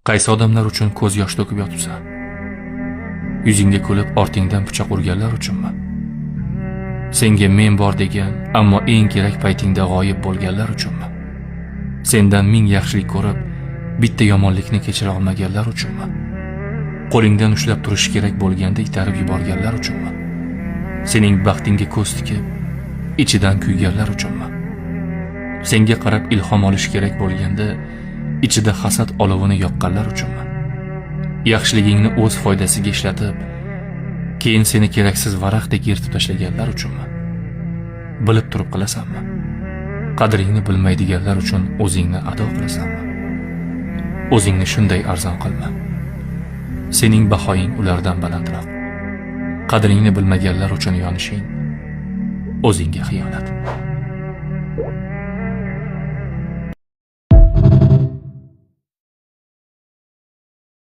Qaysi odamlar uchun ko'z yosh to'kib yotibsan? Yuzingga kulib ortingdan pichoq urganlar uchunmi? Senga men bor degan, ammo eng kerak paytingda g'oyib bo'lganlar uchunmi? Sendan ming yaxshilik ko'rib, bitta yomonlikni kechira olmaganlar uchunmi? Qo'lingdan ushlab turish kerak bo'lganda itarib yuborganlar uchunmi? Sening baxtingga ko'z tikib, ichidan kuyganlar uchunmi? Senga qarab ilhom olish kerak bo'lganda ichida hasad olovini yoqqanlar uchunmi? Yaxshiligingni o'z foydasiga ishlatib, keyin seni keraksiz varaqdek yirtib tashlaganlar uchunmi? Bilib turib qilasanmi? Qadringni bilmaydiganlar uchun o'zingni ado qilasanmi? O'zingni shunday arzon qilma. Sening bahoying ulardan balandroq. Qadringni bilmaganlar uchun yonishing o'zingga xiyonat.